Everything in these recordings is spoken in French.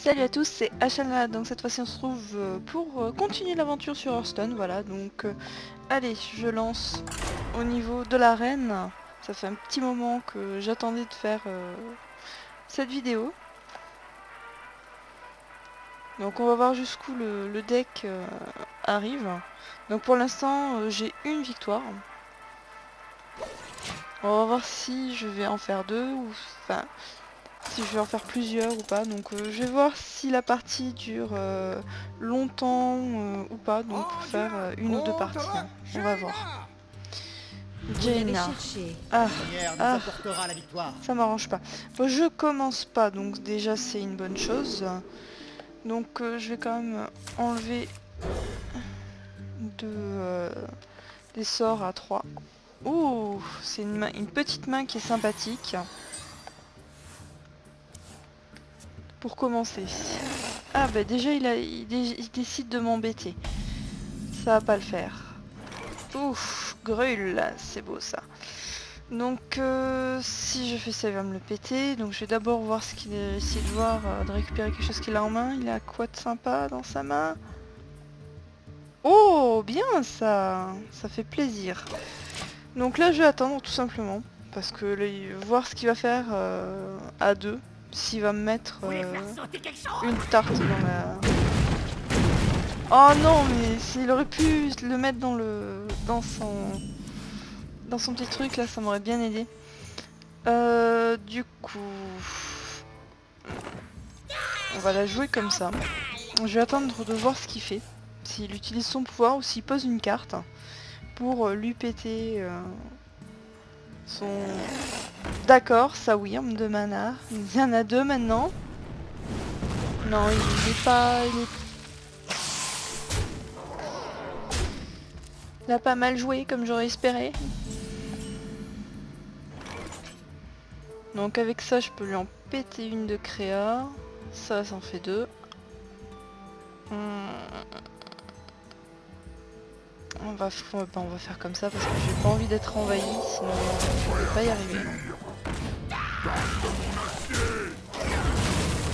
Salut à tous, c'est Ashana. Donc cette fois-ci on se trouve pour continuer l'aventure sur Hearthstone. Voilà, donc allez, je lance au niveau de l'arène. Ça fait un petit moment que j'attendais de faire cette vidéo. Donc on va voir jusqu'où le deck arrive. Donc pour l'instant j'ai une victoire. On va voir si je vais en faire deux ou enfin si je vais en faire plusieurs ou pas. Donc je vais voir si la partie dure longtemps ou pas, donc pour faire une ou deux parties. On va voir. Vous l'avez Jaina. cherché. Ah, Seigneur nous ah, apportera la victoire. ça m'arrange pas. Bon, je commence pas, donc déjà c'est une bonne chose. Donc je vais quand même enlever des sorts à 3. Ouh, c'est une petite main qui est sympathique. Pour commencer. Ah bah déjà il décide de m'embêter. Ça va pas le faire. Ouf, Grul, c'est beau ça. Donc si je fais ça, il va me le péter. Donc je vais d'abord voir ce qu'il essayer de voir, de récupérer quelque chose qu'il a en main. Il a quoi de sympa dans sa main? Oh, bien ça. Ça fait plaisir. Donc là je vais attendre tout simplement. Parce que là, voir ce qu'il va faire à deux. S'il va me mettre une tarte dans la... Oh non, mais s'il aurait pu le mettre dans son petit truc là, ça m'aurait bien aidé. Du coup, on va la jouer comme ça. Je vais attendre de voir ce qu'il fait. S'il utilise son pouvoir ou s'il pose une carte pour lui péter son... D'accord, ça oui, homme de mana. Il y en a deux maintenant. Non, il est pas... Il a pas mal joué comme j'aurais espéré. Donc avec ça, je peux lui en péter une de créa. Ça en fait deux. On va faire comme ça parce que j'ai pas envie d'être envahi, sinon je vais pas y arriver.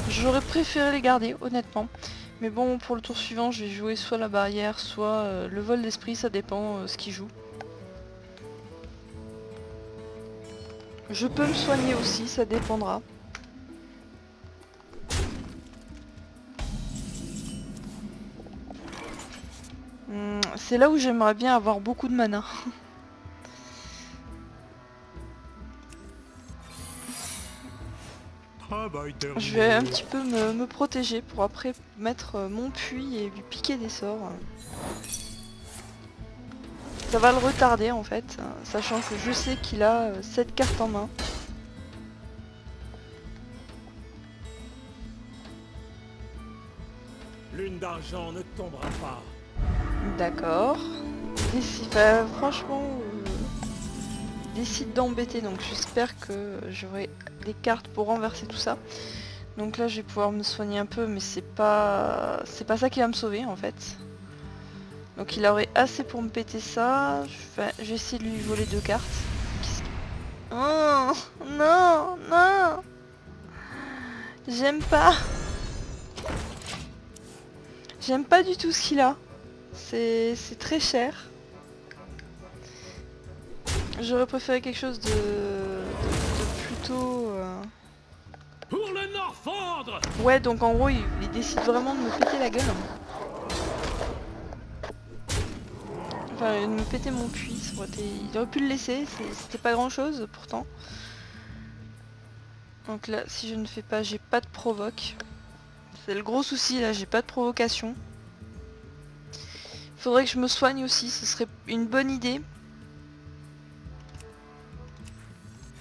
J'aurais préféré les garder, honnêtement. Mais bon, pour le tour suivant, je vais jouer soit la barrière, soit le vol d'esprit, ça dépend ce qu'il joue. Je peux me soigner aussi, ça dépendra. C'est là où j'aimerais bien avoir beaucoup de mana. Je vais un petit peu me protéger pour après mettre mon puits et lui piquer des sorts. Ça va le retarder en fait, sachant que je sais qu'il a 7 cartes en main. Lune d'argent ne tombera pas. D'accord. Franchement, décide d'embêter, donc j'espère que j'aurai des cartes pour renverser tout ça. Donc là je vais pouvoir me soigner un peu, mais c'est pas ça qui va me sauver en fait. Donc il aurait assez pour me péter ça. Je vais essayer de lui voler deux cartes. Oh non, non. J'aime pas. J'aime pas du tout ce qu'il a. C'est très cher. J'aurais préféré quelque chose de plutôt... Pour le Norfandre. Ouais, donc en gros, il décide vraiment de me péter la gueule. Enfin, de me péter mon puits. Il aurait pu le laisser, c'était pas grand chose pourtant. Donc là, si je ne fais pas, j'ai pas de provoque. C'est le gros souci, là, j'ai pas de provocation. Faudrait que je me soigne aussi, ce serait une bonne idée.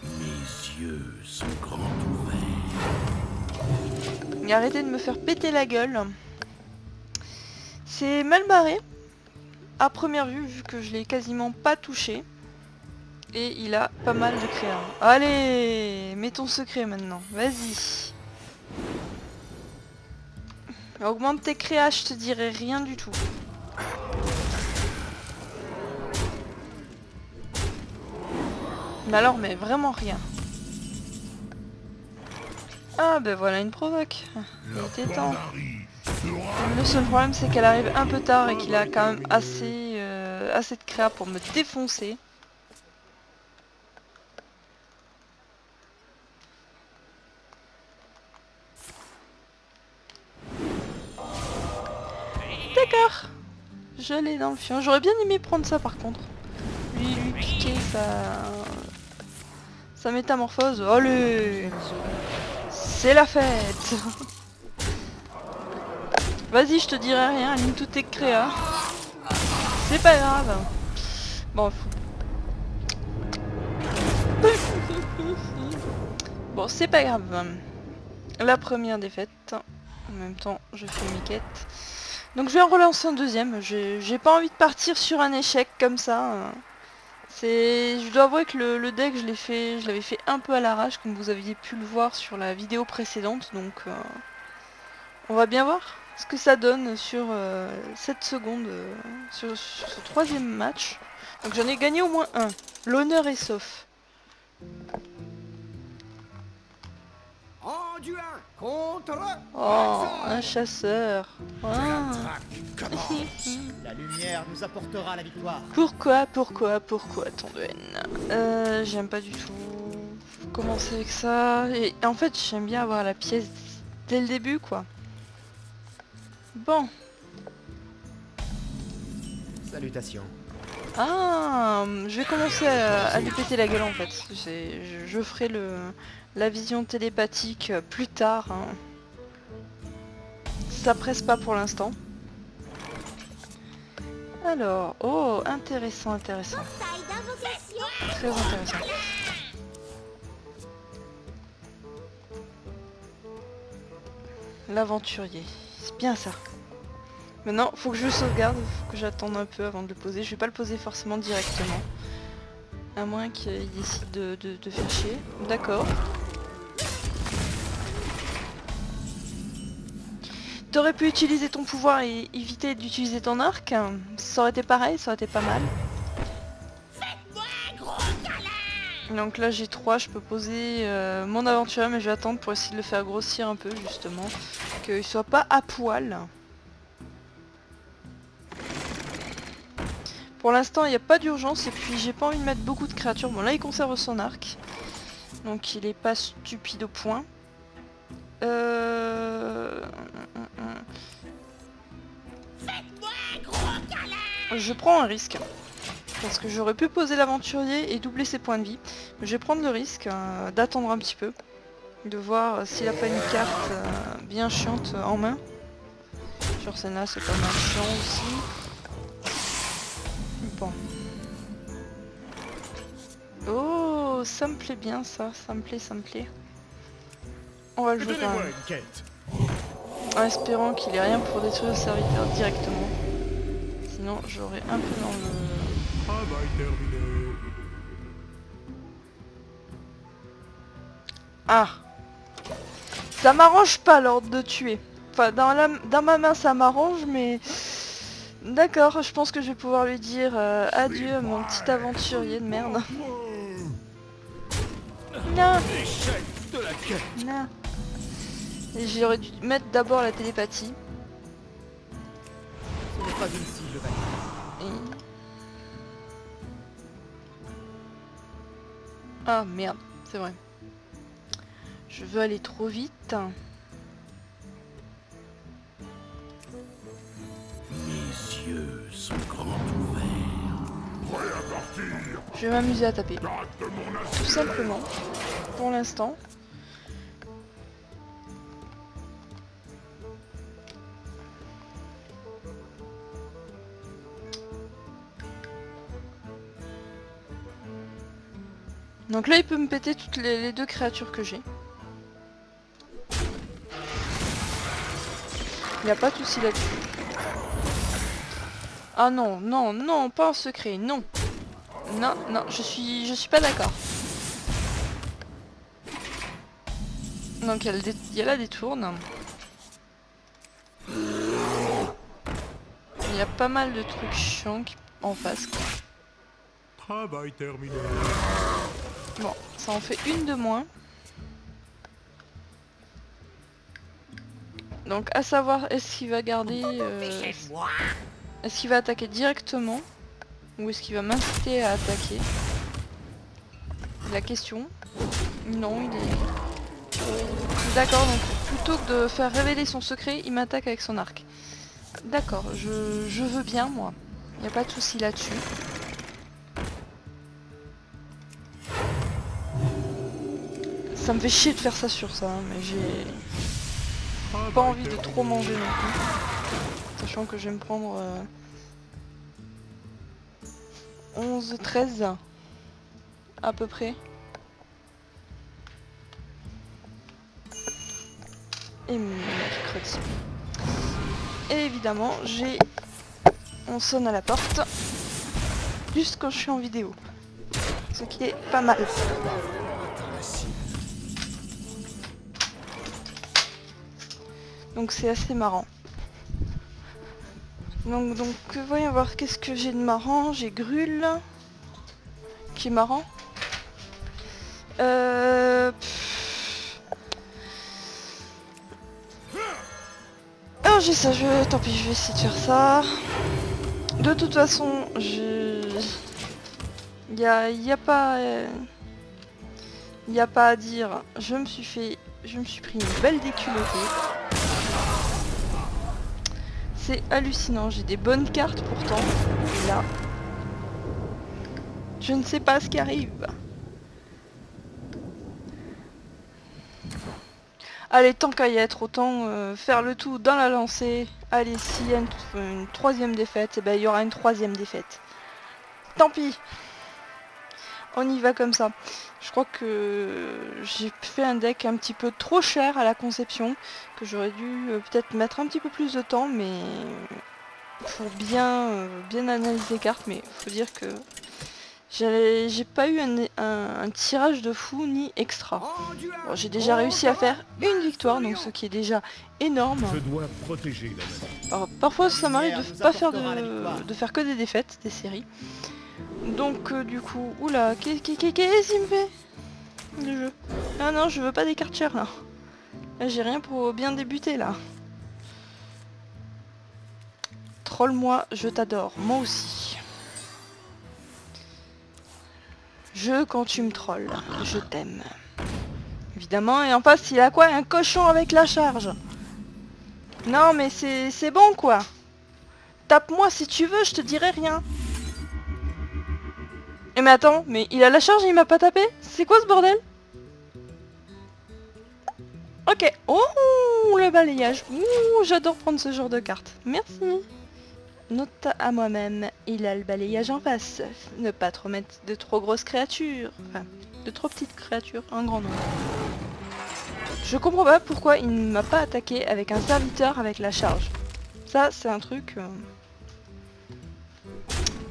Mes yeux sont grands ouverts. Et arrêtez de me faire péter la gueule. C'est mal barré. À première vue, vu que je l'ai quasiment pas touché. Et il a pas mal de créa. Allez, mets ton secret maintenant, vas-y. Augmente tes créas, je te dirai rien du tout. Mais alors, mais vraiment rien. Ah ben voilà une provoque. Il était temps. Le seul problème c'est qu'elle arrive un peu tard et qu'il a quand même assez de créa pour me défoncer. D'accord. Je l'ai dans le fion. J'aurais bien aimé prendre ça par contre. Lui piquer sa métamorphose. Allez, c'est la fête. Vas-y, je te dirai rien, aligne toutes tes créas. C'est pas grave. Bon, bon, c'est pas grave. La première défaite. En même temps, je fais mes quêtes. Donc je vais en relancer un deuxième. J'ai pas envie de partir sur un échec comme ça. Je dois avouer que le deck, je l'avais fait un peu à l'arrache, comme vous aviez pu le voir sur la vidéo précédente. Donc on va bien voir ce que ça donne sur cette seconde, sur ce troisième match. Donc j'en ai gagné au moins un. L'honneur est sauf. En duel contre Oh, un chasseur. Ah. La lumière nous apportera la victoire. Pourquoi tant de haine? J'aime pas du tout commencer avec ça. Et en fait, j'aime bien avoir la pièce dès le début, quoi. Bon. Salutations. Ah, je vais commencer à lui péter la gueule, en fait. Je ferai la vision télépathique plus tard. Hein. Ça presse pas pour l'instant. Alors, oh, intéressant. Très intéressant. L'aventurier, c'est bien ça. Maintenant, faut que je sauvegarde, faut que j'attende un peu avant de le poser. Je vais pas le poser forcément directement. À moins qu'il décide de faire chier. D'accord. T'aurais pu utiliser ton pouvoir et éviter d'utiliser ton arc. Ça aurait été pareil, ça aurait été pas mal. Donc là j'ai 3, je peux poser mon aventurier, mais je vais attendre pour essayer de le faire grossir un peu justement. Qu'il soit pas à poil. Pour l'instant il n'y a pas d'urgence et puis j'ai pas envie de mettre beaucoup de créatures. Bon là il conserve son arc. Donc il est pas stupide au point. Je prends un risque. Parce que j'aurais pu poser l'aventurier et doubler ses points de vie. Mais je vais prendre le risque d'attendre un petit peu. De voir s'il a pas une carte bien chiante en main. Sur celle-là c'est pas mal chiant aussi. Bon. Oh, ça me plaît bien ça, ça me plaît. On va le jouer quand même. En espérant qu'il ait rien pour détruire le serviteur directement. Sinon j'aurais un peu dans le... Travail terminé. Ah, ça m'arrange pas l'ordre de tuer. Enfin dans ma main ça m'arrange mais... D'accord, je pense que je vais pouvoir lui dire adieu mon petit aventurier de merde. Non. Non. Et j'aurais dû mettre d'abord la télépathie. Ce n'est pas une cible valide. Ah merde, c'est vrai. Je veux aller trop vite. Mes yeux sont grands ouverts. Prêt à partir. Je vais m'amuser à taper. Garde de mon Tout simplement. Pour l'instant. Donc là il peut me péter toutes les deux créatures que j'ai. Il n'y a pas de souci là-dessus. Ah non, non, non, pas en secret, non. Non, non, je suis pas d'accord. Donc il y a la détourne. Il y a pas mal de trucs chiants en face quoi. Travail terminé. Bon, ça en fait une de moins. Donc à savoir, est-ce qu'il va garder... est-ce qu'il va attaquer directement ou est-ce qu'il va m'inciter à attaquer? La question. Non, il est... D'accord, donc plutôt que de faire révéler son secret, il m'attaque avec son arc. D'accord, je veux bien moi. Il n'y a pas de souci là-dessus. Ça me fait chier de faire ça sur ça, hein, mais j'ai pas envie de trop manger non plus. Sachant que je vais me prendre 11, 13 à peu près. Et mercredi. Et évidemment, on sonne à la porte juste quand je suis en vidéo. Ce qui est pas mal. Donc c'est assez marrant. Donc voyons voir qu'est-ce que j'ai de marrant. J'ai Grul qui est marrant. Alors j'ai ça, tant pis, je vais essayer de faire ça. De toute façon, y a pas à dire. Je me suis pris une belle déculottée. C'est hallucinant, j'ai des bonnes cartes pourtant. Et là, je ne sais pas ce qui arrive. Allez, tant qu'à y être, autant faire le tout dans la lancée. Allez, s'il y a une troisième défaite, eh ben, il y aura une troisième défaite. Tant pis. On y va comme ça. Je crois que j'ai fait un deck un petit peu trop cher à la conception, que j'aurais dû peut-être mettre un petit peu plus de temps, mais pour bien analyser les cartes. Mais faut dire que j'ai pas eu un tirage de fou ni extra. Bon, j'ai déjà réussi à faire une victoire, donc ce qui est déjà énorme. Je dois protéger la navire. Alors, parfois ça m'arrive de pas faire de faire que des défaites, des séries. Donc du coup, oula, qu'est-ce qu'il me fait le jeu? Ah non, je veux pas des cartes chères là. Là j'ai rien pour bien débuter là. Troll-moi, je t'adore, moi aussi. Quand tu me trolls, je t'aime. Évidemment, et en face il a quoi? Un cochon avec la charge. Non mais c'est bon quoi. Tape-moi si tu veux, je te dirai rien. Et mais attends, mais il a la charge et il m'a pas tapé? C'est quoi ce bordel? Ok. Oh, le balayage. Ouh, j'adore prendre ce genre de carte. Merci. Note à moi-même, il a le balayage en face. Ne pas trop mettre de trop grosses créatures. Enfin, de trop petites créatures, un grand nombre. Je comprends pas pourquoi il ne m'a pas attaqué avec un serviteur avec la charge. Ça, c'est un truc...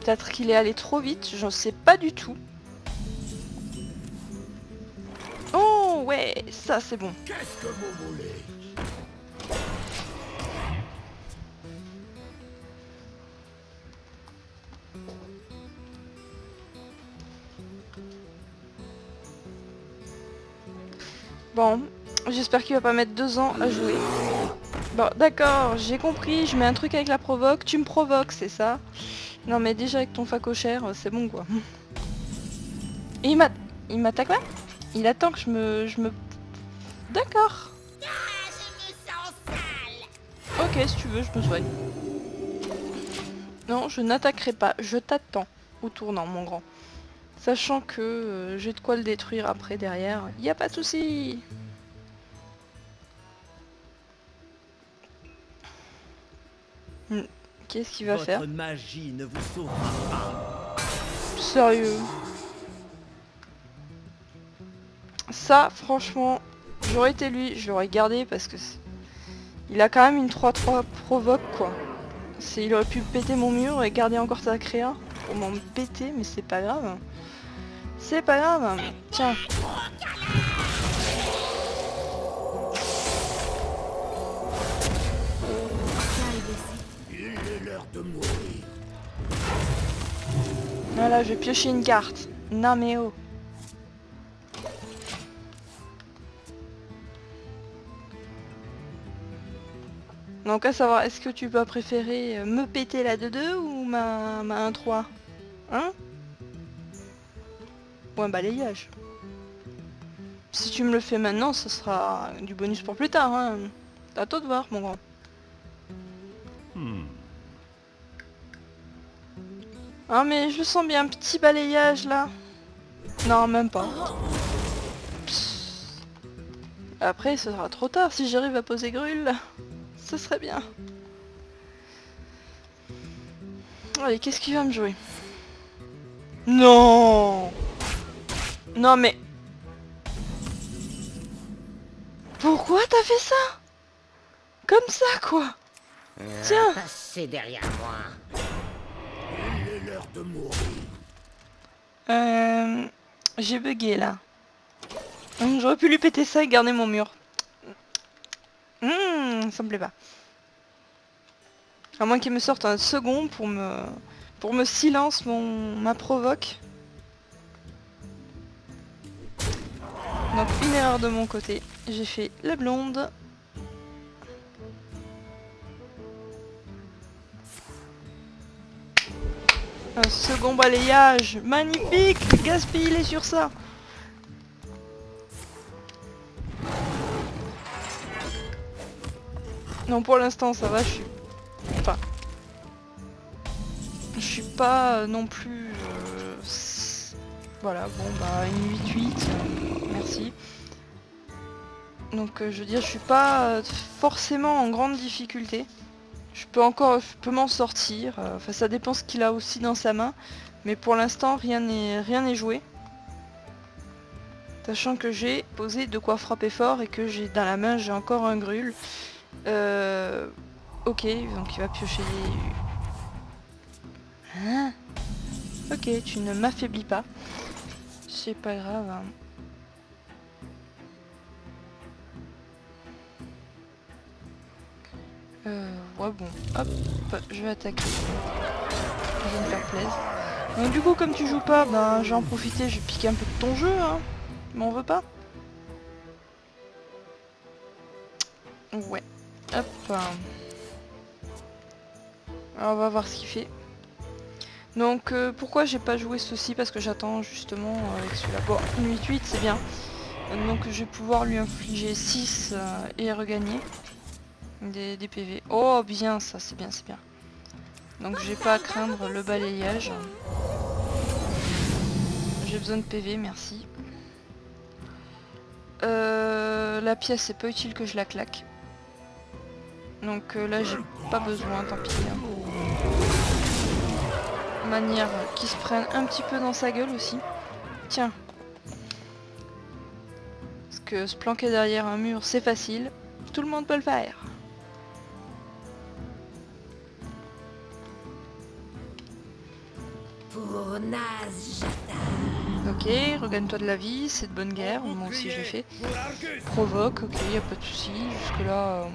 Peut-être qu'il est allé trop vite, j'en sais pas du tout. Oh ouais, ça c'est bon. Qu'est-ce que vous voulez? Bon, j'espère qu'il va pas mettre 2 ans à jouer. Bon, d'accord, j'ai compris, je mets un truc avec la provoque, tu me provoques, c'est ça? Non mais déjà avec ton facochère, c'est bon quoi. Et il m'attaque là? Il attend que je me... D'accord. Ok, si tu veux, je me soigne. Non, je n'attaquerai pas, je t'attends au tournant, mon grand. Sachant que j'ai de quoi le détruire après derrière, y a pas de souci. Qu'est-ce qu'il va faire? Votre magie ne vous sauvera pas. Sérieux? Ça, franchement, j'aurais été lui, je l'aurais gardé parce que il a quand même une 3-3 provoque quoi. Il aurait pu péter mon mur et garder encore sa créa pour m'en péter, mais c'est pas grave. C'est pas grave. Tiens. Il est l'heure de mourir. Voilà, je vais piocher une carte. Non mais oh. Donc à savoir, est-ce que tu vas préférer me péter la 2-2 ou ma 1-3? Hein? Ou un balayage? Si tu me le fais maintenant, ce sera du bonus pour plus tard, hein. À toi de voir, mon grand. Ah mais je sens bien un petit balayage là. Non, même pas. Psst. Après, ce sera trop tard si j'arrive à poser Grul. Ce serait bien. Allez, qu'est-ce qu'il va me jouer? Non! Non mais... Pourquoi t'as fait ça? Comme ça, quoi? Tiens! Passez derrière moi. Il est l'heure de mourir. J'ai bugué là. J'aurais pu lui péter ça et garder mon mur. Ça me plaît pas. À moins qu'il me sorte un second pour me silence ma provoque. Donc une erreur de mon côté. J'ai fait la blonde. Un second balayage. Magnifique! Gaspille est sur ça. Non, pour l'instant ça va, je suis pas non plus... Voilà, bon bah une 8-8, merci. Donc je veux dire, je suis pas forcément en grande difficulté. Je peux m'en sortir, enfin ça dépend ce qu'il a aussi dans sa main. Mais pour l'instant rien n'est joué. Sachant que j'ai posé de quoi frapper fort et que j'ai dans la main j'ai encore un Grul. Ok, donc il va piocher les... Hein? Ok, tu ne m'affaiblis pas. C'est pas grave. Hein. Ouais bon, hop, je vais attaquer. Je vais me faire plaisir. Donc du coup comme tu joues pas, ben je vais en profiter, je vais piquer un peu de ton jeu, hein. M'en veux pas? Ouais. Hop. Alors, on va voir ce qu'il fait. Donc pourquoi j'ai pas joué ceci? Parce que j'attends justement avec celui-là. Bon, une 8-8 c'est bien. Donc je vais pouvoir lui infliger 6 et regagner des PV. Oh bien ça, c'est bien, c'est bien. Donc j'ai pas à craindre le balayage. J'ai besoin de PV, merci. La pièce c'est pas utile que je la claque. Donc là j'ai pas besoin, tant pis. Hein. Manière qu'il se prenne un petit peu dans sa gueule aussi. Tiens. Parce que se planquer derrière un mur c'est facile. Tout le monde peut le faire. Pour naze, Ok, regagne-toi de la vie, c'est de bonne guerre, moi aussi je l'ai fait. Provoque, ok, y a pas de souci. Jusque là,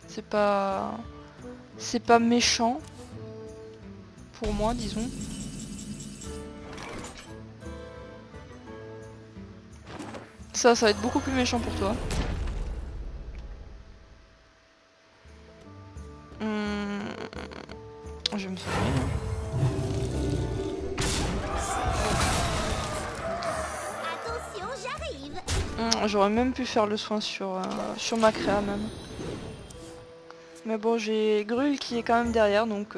c'est pas méchant pour moi, disons. Ça va être beaucoup plus méchant pour toi. Je vais me sauver. attention, j'arrive. J'aurais même pu faire le soin sur ma créa même. Mais bon, j'ai Grul qui est quand même derrière, donc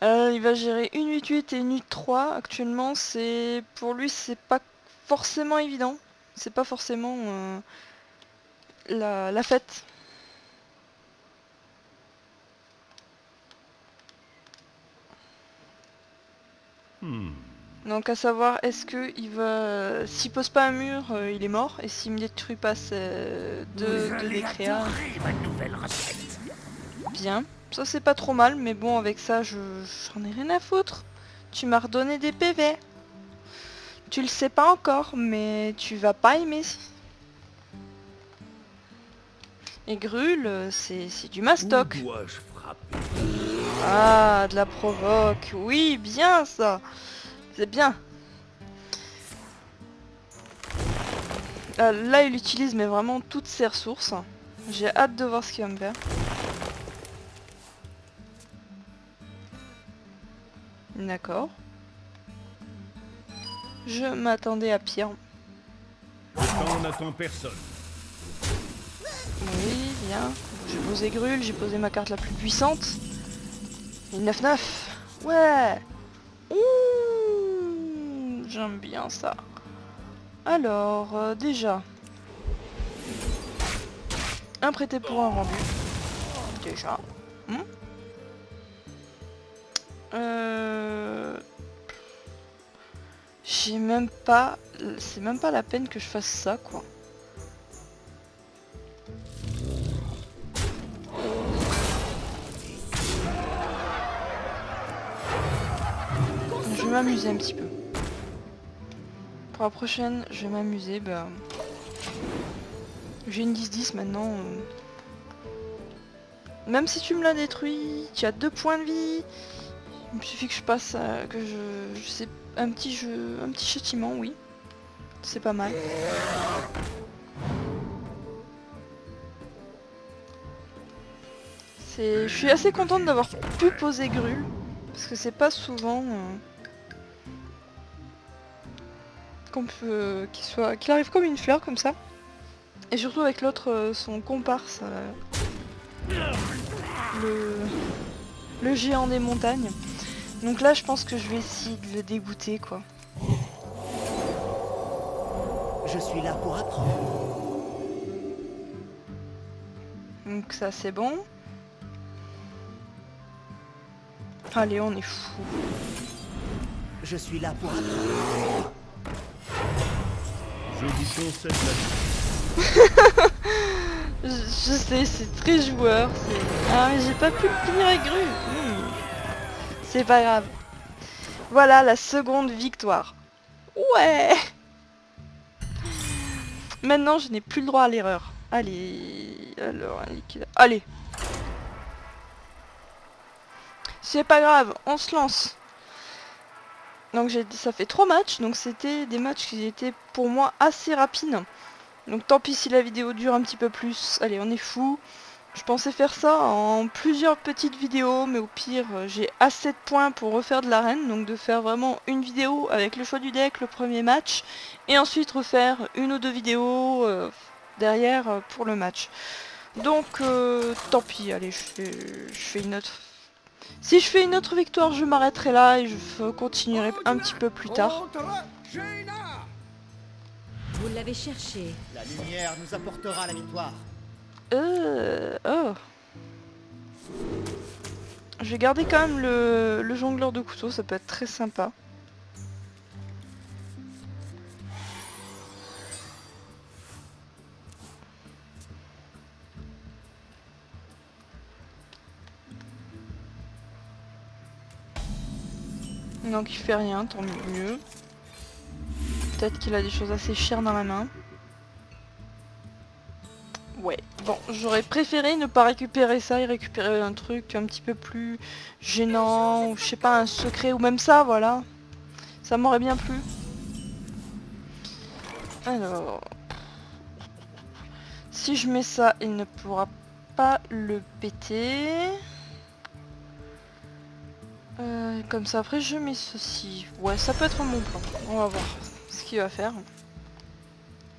il va gérer une 8-8 et une 8-3. Actuellement, pour lui, c'est pas forcément évident. C'est pas forcément la fête. Donc à savoir, est-ce que s'il pose pas un mur, il est mort, et s'il me détruit pas de décréa, bien. Ça c'est pas trop mal, mais bon avec ça j'en ai rien à foutre. Tu m'as redonné des PV. Tu le sais pas encore, mais tu vas pas aimer. Et Grul, c'est du mastoc. Dois-je frapper? Ah, de la provoque. Oui, bien ça. C'est bien. Là, il utilise mais vraiment toutes ses ressources. J'ai hâte de voir ce qu'il va me faire. D'accord. Je m'attendais à pire. On n'attend personne. Oui, bien. J'ai posé Grul, j'ai posé ma carte la plus puissante. Et 9-9. Ouais. Ouh, j'aime bien ça. Alors, déjà. Un prêté pour un rendu. Déjà. J'ai même pas... C'est même pas la peine que je fasse ça, quoi. Je vais m'amuser un petit peu. Pour la prochaine, je vais m'amuser. Bah... J'ai une 10-10 maintenant. Même si tu me l'as détruit, tu as 2 points de vie. Il me suffit que je passe à... que je sais... Un petit jeu... Un petit châtiment, oui. C'est pas mal. Je suis assez contente d'avoir pu poser Grul. Parce que c'est pas souvent... qu'on peut... qu'il arrive comme une fleur, comme ça. Et surtout avec l'autre, son comparse. Le géant des montagnes. Donc là, je pense que je vais essayer de le dégoûter, quoi. Je suis là pour apprendre. Donc ça, c'est bon. Allez, on est fou. Je suis là pour apprendre. Jeudi 107 la Je sais, c'est très joueur. Ah, mais j'ai pas pu le finir avec Gru. C'est pas grave. Voilà la seconde victoire. Ouais. Maintenant, je n'ai plus le droit à l'erreur. Allez. Alors, un liquide. Allez. C'est pas grave, on se lance. Donc ça fait 3 matchs, donc c'était des matchs qui étaient pour moi assez rapides. Donc tant pis si la vidéo dure un petit peu plus. Allez, on est fou. Je pensais faire ça en plusieurs petites vidéos, mais au pire, j'ai assez de points pour refaire de l'arène. Donc de faire vraiment une vidéo avec le choix du deck, le premier match, et ensuite refaire une ou deux vidéos derrière pour le match. Donc tant pis, allez, je fais une autre... Si je fais une autre victoire, je m'arrêterai là et je continuerai un petit peu plus tard. Vous l'avez cherché. La lumière nous apportera la victoire. Oh. Je vais garder quand même le jongleur de couteau, ça peut être très sympa. Donc il fait rien, tant mieux. Peut-être qu'il a des choses assez chères dans la main. Ouais, bon, j'aurais préféré ne pas récupérer ça et récupérer un truc un petit peu plus gênant, ou je sais pas, un secret, ou même ça, voilà. Ça m'aurait bien plu. Alors... Si je mets ça, il ne pourra pas le péter. Comme ça, après je mets ceci. Ouais, ça peut être un bon plan. On va voir ce qu'il va faire. De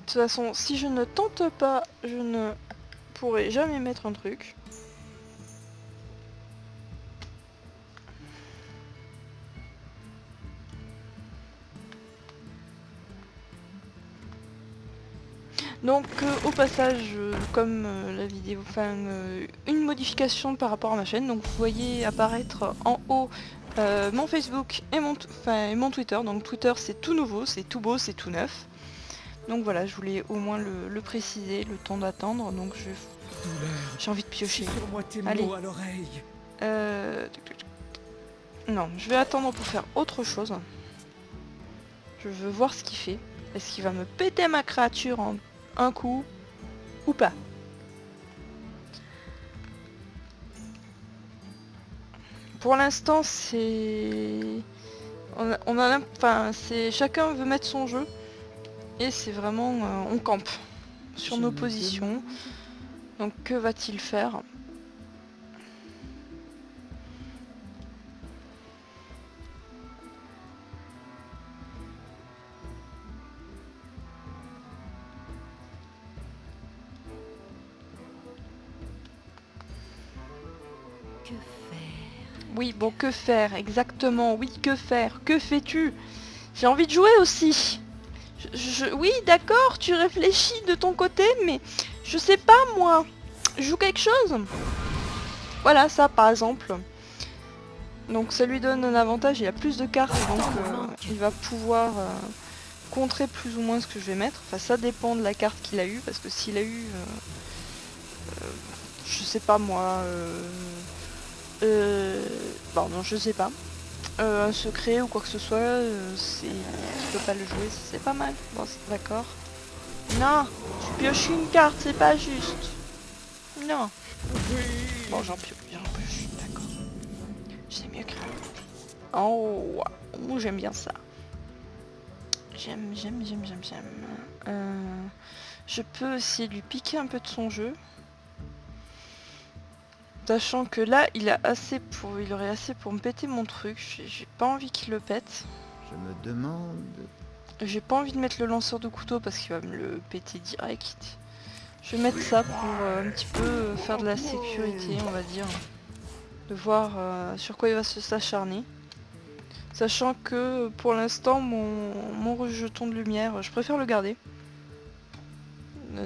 toute façon, si je ne tente pas, je ne pourrai jamais mettre un truc. Donc au passage, comme la vidéo, enfin une modification par rapport à ma chaîne, donc vous voyez apparaître en haut mon Facebook et mon Twitter. Donc Twitter c'est tout nouveau, c'est tout beau, c'est tout neuf. Donc voilà, je voulais au moins le préciser, le temps d'attendre, donc j'ai envie de piocher. Allez. Non, je vais attendre pour faire autre chose. Je veux voir ce qu'il fait. Est-ce qu'il va me péter ma créature en un coup ou pas? Pour l'instant c'est... Enfin, chacun veut mettre son jeu. Et c'est vraiment... on campe sur nos positions. Donc que va-t-il faire? Que faire? Oui, bon, que faire exactement? Oui, que faire? Que fais-tu? J'ai envie de jouer aussi. Oui, d'accord, tu réfléchis de ton côté, mais je sais pas moi. Je joue quelque chose. Voilà, ça par exemple. Donc ça lui donne un avantage, il a plus de cartes, donc il va pouvoir contrer plus ou moins ce que je vais mettre. Enfin, ça dépend de la carte qu'il a eu, parce que s'il a eu, je sais pas moi, bon non, je sais pas, un secret ou quoi que ce soit, tu peux pas le jouer, c'est pas mal. Bon, d'accord. Non, tu pioches une carte, c'est pas juste. Non. Bon, j'en pioche, d'accord. C'est mieux que rien. Oh, j'aime bien ça. J'aime. Je peux aussi lui piquer un peu de son jeu. Sachant que là, il aurait assez pour me péter mon truc. J'ai pas envie qu'il le pète. Je me demande... J'ai pas envie de mettre le lanceur de couteau parce qu'il va me le péter direct. Je vais mettre ça pour un petit peu faire de la sécurité, on va dire. De voir sur quoi il va s'acharner. Sachant que pour l'instant mon rejeton de lumière, je préfère le garder.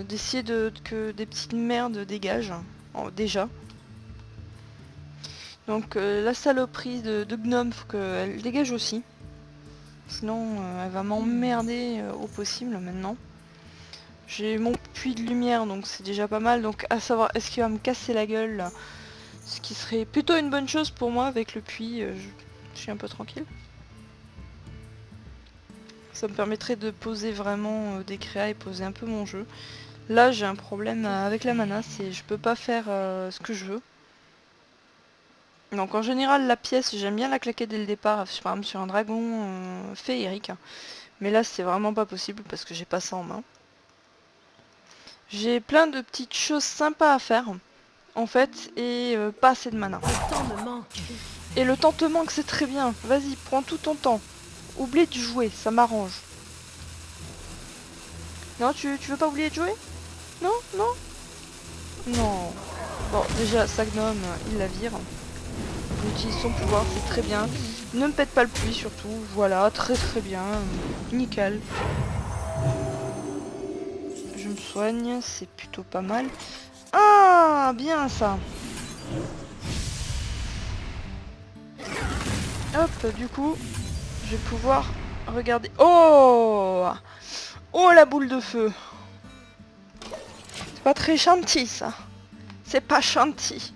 D'essayer que des petites merdes dégagent, déjà. Donc la saloperie de gnome, faut qu'elle dégage aussi. Sinon elle va m'emmerder au possible maintenant. J'ai mon puits de lumière, donc c'est déjà pas mal. Donc à savoir, est-ce qu'il va me casser la gueule là? Ce qui serait plutôt une bonne chose pour moi avec le puits, je suis un peu tranquille. Ça me permettrait de poser vraiment des créas et poser un peu mon jeu. Là j'ai un problème avec la mana, c'est je peux pas faire ce que je veux. Donc en général la pièce j'aime bien la claquer dès le départ, par exemple sur un dragon féerique. Mais là c'est vraiment pas possible parce que j'ai pas ça en main. J'ai plein de petites choses sympas à faire en fait et pas assez de mana. Le temps me manque. Et le temps te manque, c'est très bien. Vas-y, prends tout ton temps. Oublie de jouer, ça m'arrange. Non, tu veux pas oublier de jouer? Non? Non. Bon, déjà, Sagnum, il la vire. Il utilise son pouvoir, c'est très bien. Ne me pète pas le puits, surtout. Voilà, très bien. Nickel. Je me soigne, c'est plutôt pas mal. Ah, bien ça. Hop, du coup, je vais pouvoir regarder. Oh! Oh, la boule de feu! C'est pas très gentil, ça. C'est pas gentil.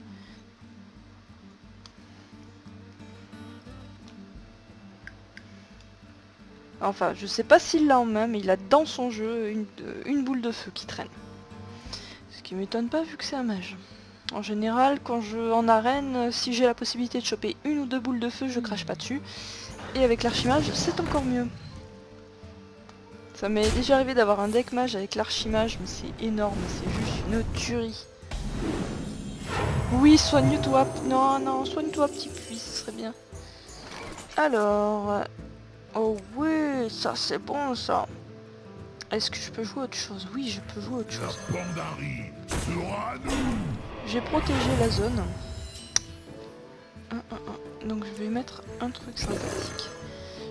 Enfin, je sais pas s'il l'a en main, mais il a dans son jeu une boule de feu qui traîne. Ce qui m'étonne pas vu que c'est un mage. En général, quand je en arène, si j'ai la possibilité de choper une ou deux boules de feu, je crache pas dessus. Et avec l'archimage, c'est encore mieux. Ça m'est déjà arrivé d'avoir un deck mage avec l'archimage, mais c'est énorme, c'est juste une tuerie. Oui, soigne-toi. Non, soigne-toi, petit puits, ce serait bien. Alors... Oh oui, ça c'est bon ça. Est-ce que je peux jouer autre chose? Oui, je peux jouer autre chose. La Pandarie sera à nous. J'ai protégé la zone. Donc je vais mettre un truc sympathique.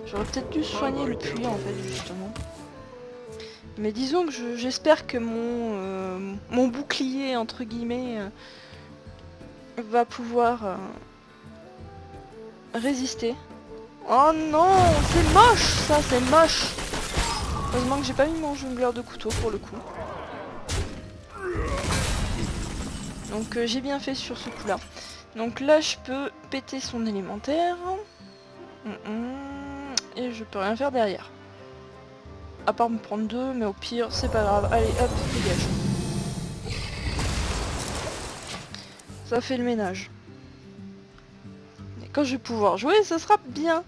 J'aurais peut-être dû soigner le puits en fait justement. Mais disons que j'espère que mon bouclier entre guillemets va pouvoir résister. Oh non, c'est moche ça, c'est moche. Heureusement que j'ai pas mis mon jongleur de couteau pour le coup. Donc j'ai bien fait sur ce coup là. Donc là je peux péter son élémentaire. Et je peux rien faire derrière. À part me prendre deux, mais au pire c'est pas grave. Allez hop, dégage. Ça fait le ménage. Et quand je vais pouvoir jouer, ça sera bien.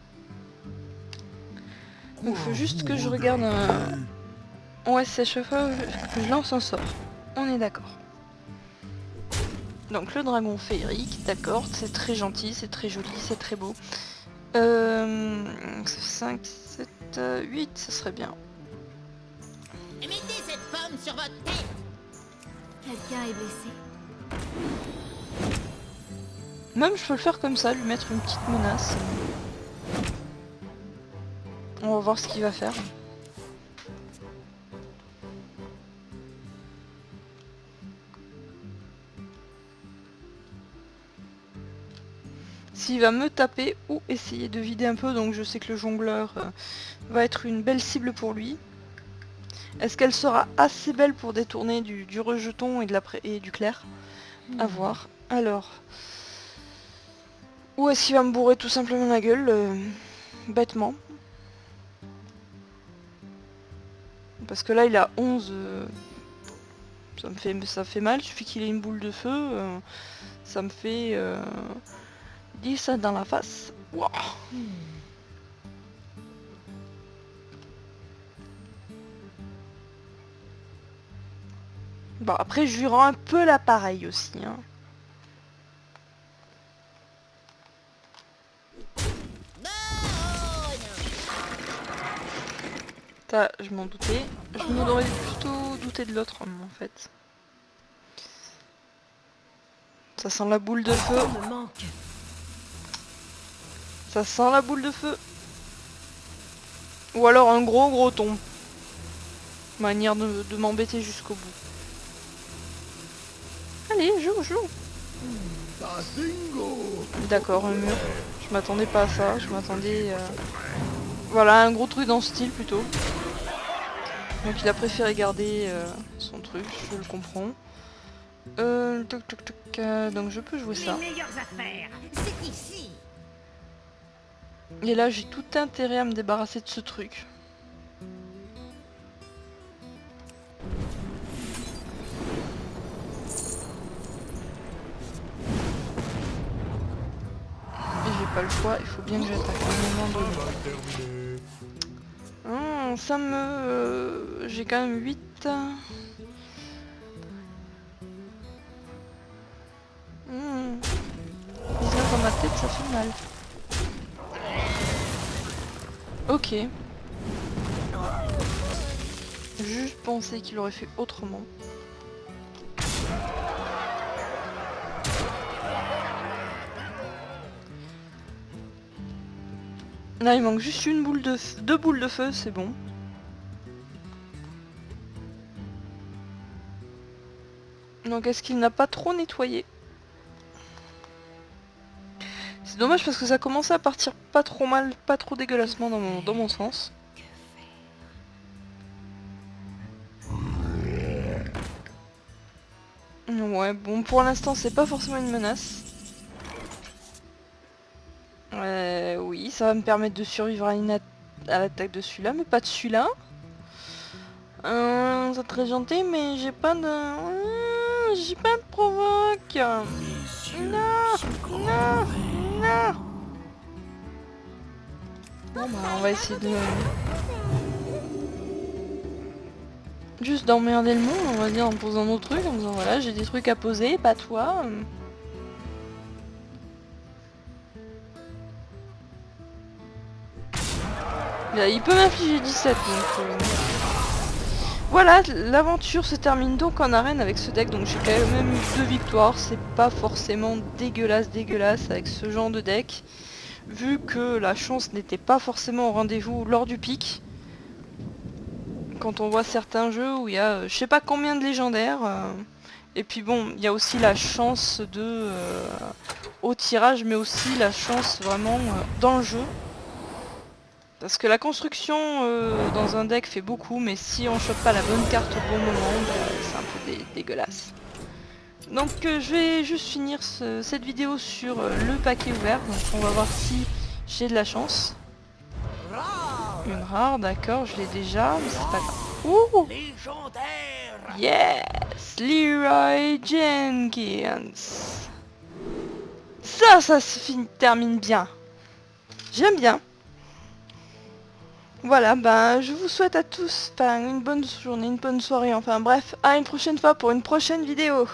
Donc faut juste que je regarde un... Ouais, c'est chaque fois que je lance un sort. On est d'accord. Donc le dragon féerique, d'accord, c'est très gentil, c'est très joli, c'est très beau. 5, 7, 8, ça serait bien. Mettez cette pomme sur votre tête. Quelqu'un est blessé. Même je peux le faire comme ça, lui mettre une petite menace. On va voir ce qu'il va faire. S'il va me taper ou essayer de vider un peu, donc je sais que le jongleur va être une belle cible pour lui. Est-ce qu'elle sera assez belle pour détourner du rejeton et du clair? À voir. Alors... Ou est-ce qu'il va me bourrer tout simplement la gueule bêtement? Parce que là il a 11... ça fait mal, il suffit qu'il ait une boule de feu. Ça me fait 10 dans la face. Wow. Bon après je lui rends un peu l'appareil aussi. Hein. Ça, je m'en doutais. Je m'aurais plutôt douté de l'autre homme en fait. Ça sent la boule de feu. Me manque. Ça sent la boule de feu. Ou alors un gros ton. Manière de m'embêter jusqu'au bout. Allez, joue. D'accord, un mur. Je m'attendais pas à ça. Je m'attendais... Voilà, un gros truc dans ce style plutôt. Donc il a préféré garder son truc, je le comprends. Donc je peux jouer ça. Et là j'ai tout intérêt à me débarrasser de ce truc. Et j'ai pas le choix, il faut bien que j'attaque à un moment donné. Ça me... j'ai quand même 8... 19 dans ma tête, ça fait mal. Ok. Juste penser qu'il aurait fait autrement. Là il manque juste une boule de deux boules de feu, c'est bon. Donc est-ce qu'il n'a pas trop nettoyé? C'est dommage parce que ça commençait à partir pas trop mal, pas trop dégueulassement dans mon sens. Ouais, bon pour l'instant c'est pas forcément une menace. Oui, ça va me permettre de survivre à l'attaque de celui-là, mais pas de celui-là. C'est très gentil, mais j'ai pas de... j'ai pas de provoque. Non. Bon bah on va essayer de... juste d'emmerder le monde, on va dire, en posant nos trucs, en disant voilà j'ai des trucs à poser, pas toi. Il peut m'infliger 17 donc... Voilà, l'aventure se termine donc en arène avec ce deck, donc j'ai quand même eu 2 victoires, c'est pas forcément dégueulasse avec ce genre de deck, vu que la chance n'était pas forcément au rendez-vous lors du pic. Quand on voit certains jeux où il y a je sais pas combien de légendaires, et puis bon, il y a aussi la chance de au tirage, mais aussi la chance vraiment dans le jeu. Parce que la construction dans un deck fait beaucoup, mais si on chope pas la bonne carte au bon moment, c'est un peu dégueulasse. Donc je vais juste finir cette vidéo sur le paquet ouvert, donc on va voir si j'ai de la chance. Une rare, d'accord, je l'ai déjà, mais c'est pas grave. Ouh! Yes! Leroy Jenkins! Ça se termine bien. J'aime bien. Voilà, ben je vous souhaite à tous une bonne journée, une bonne soirée, enfin bref, à une prochaine fois pour une prochaine vidéo.